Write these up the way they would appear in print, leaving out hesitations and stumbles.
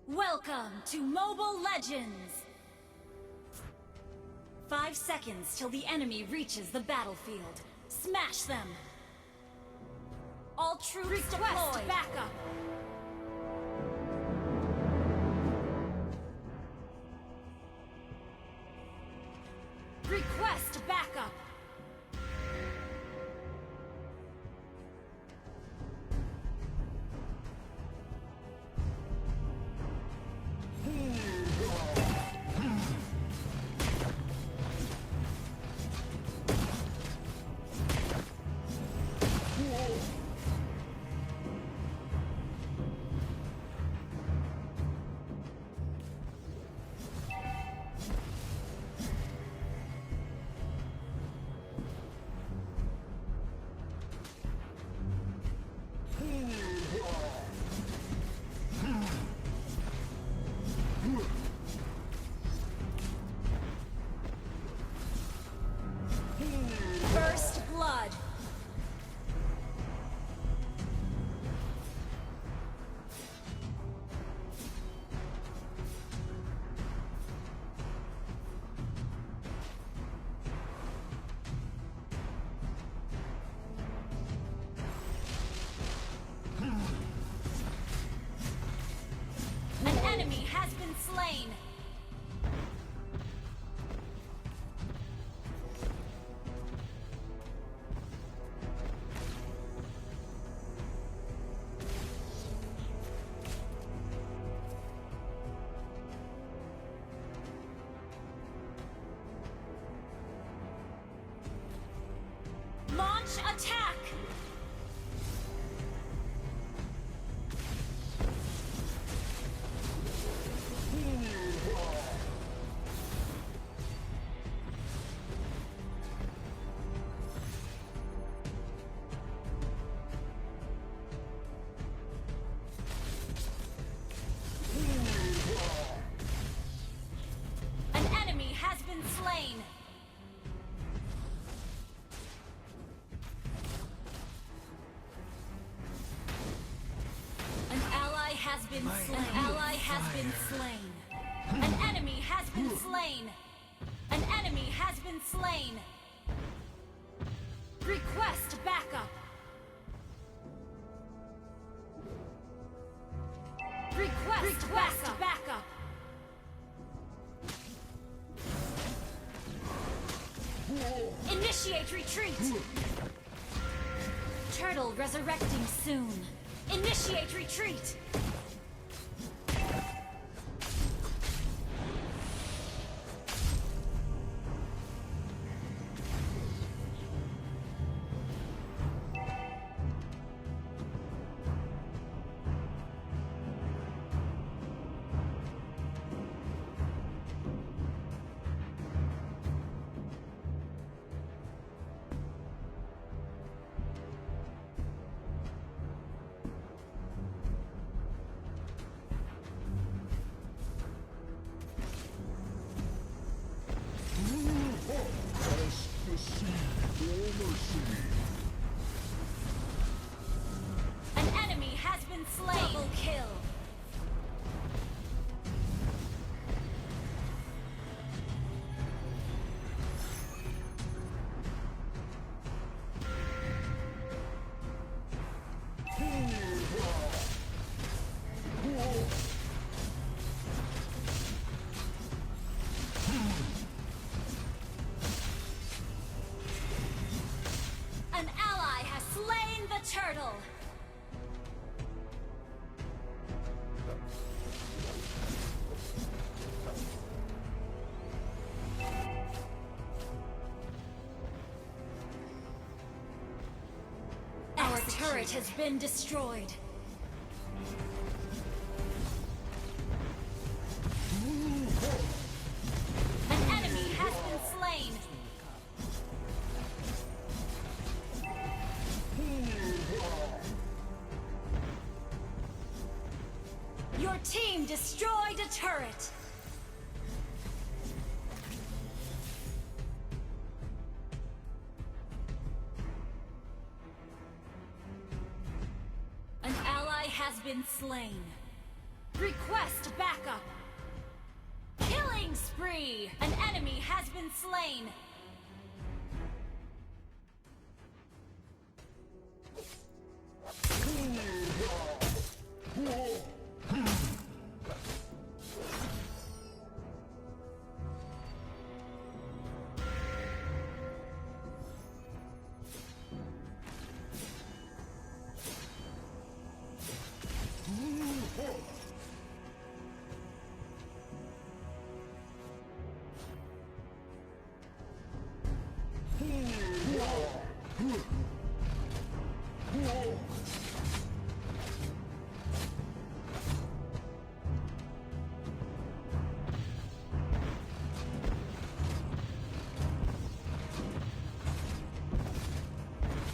Welcome to Mobile Legends! 5 seconds till the enemy reaches the battlefield. Smash them! All troops deployed! Backup! Request backup! First blood. An enemy has been slain. Launch attack! An enemy has been slain. An ally has been slain. An ally has been slain. An enemy has been slain. An enemy has been slain. Request backup. Request backup. Initiate retreat. Turtle resurrecting soon. Initiate retreat. An enemy has been slain. Double kill. An ally has slain the turtle! Our turret has been destroyed. An enemy has been slain. Your team destroyed a turret! An ally has been slain. Request backup. Killing spree. An enemy has been slain.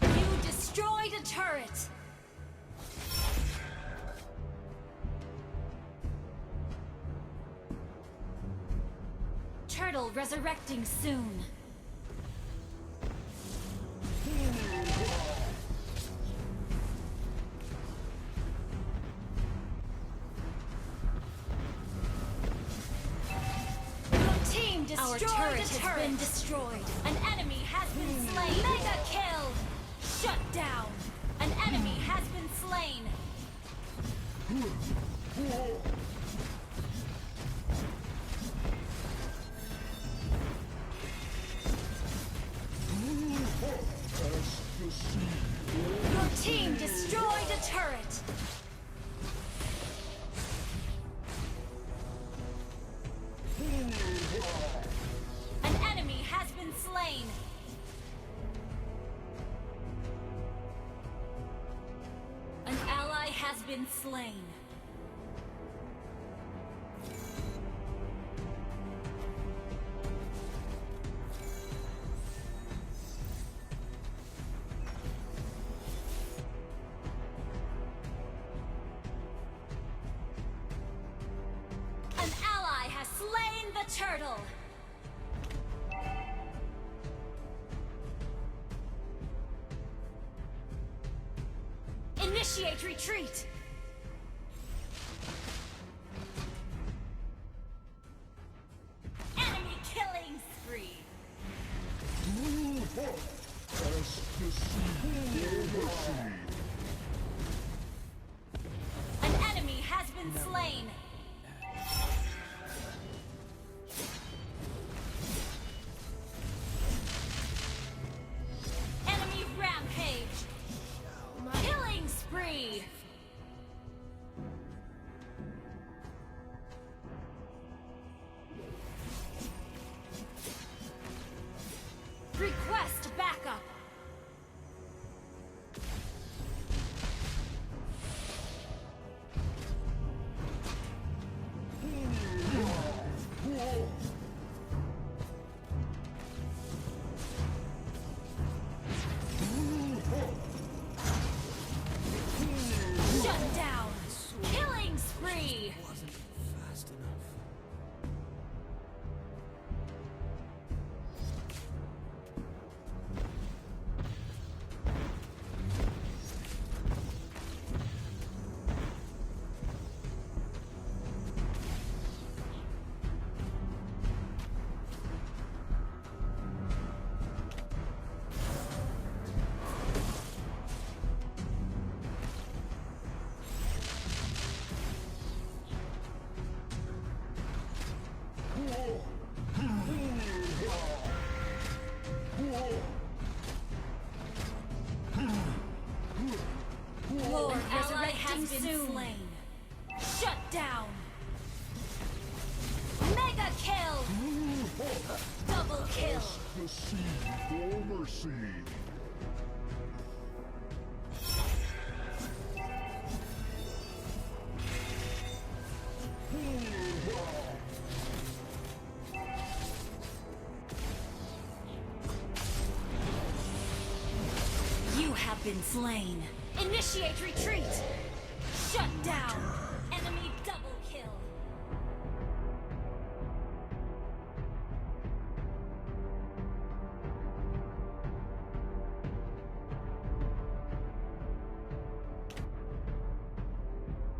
You destroyed a turret. Turtle resurrecting soon. Our turret has been destroyed. An enemy has been slain. Mega kill! Shut down. An enemy has been slain. Your team destroyed a turret. An enemy has been slain. An ally has been slain. An ally has slain the turtle. Initiate retreat! Enemy killing spree! An enemy has been slain! Enemy rampage! Killing spree! Request backup! Shut down! Killing spree! Wasn't fast enough. Lord resurrecting soon. Shut down! Mega kill! Double kill! The seed for mercy. You have been slain. Initiate retreat! Shut down! Enemy double kill!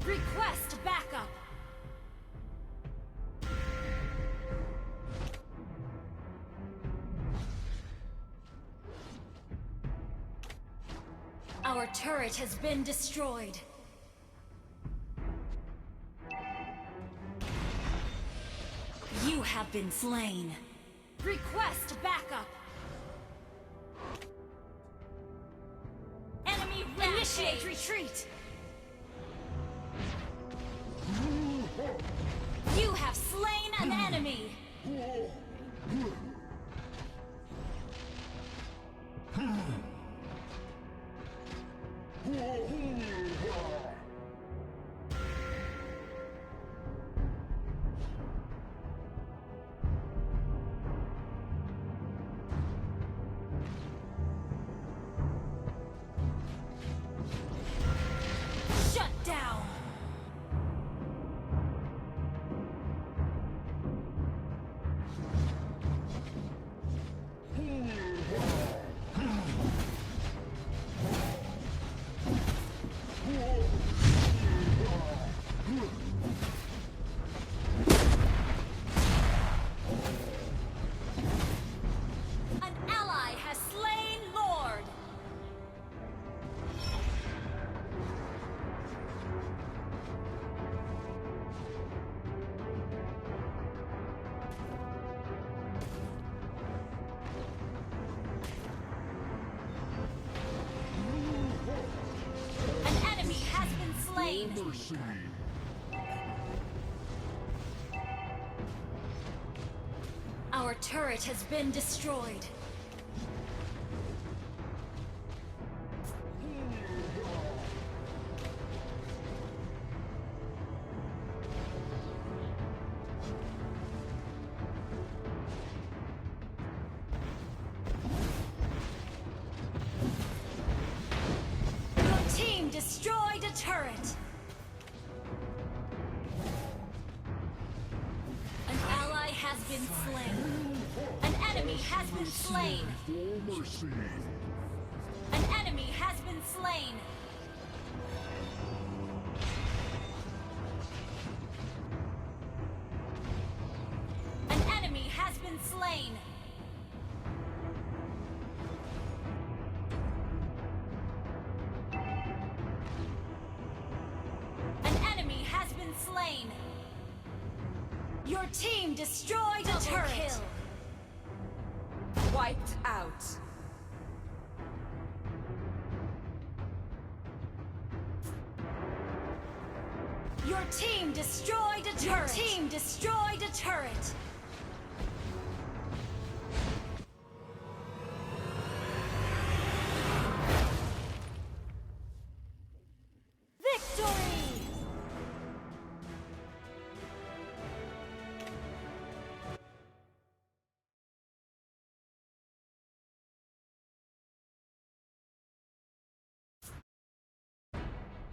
Request backup! Our turret has been destroyed. You have been slain. Request backup. Enemy initiate retreat. You have slain an enemy. Shut down. An ally has slain Lord. An enemy has been slain. Mercy. Our turret has been destroyed. Your team destroyed a turret. An ally has been slain. An enemy has been slain. For mercy. An enemy has been slain. An enemy has been slain. An enemy has been slain. Your team destroyed a turret. Kill. Wiped out. Your team destroyed a turret. Your team destroyed a turret.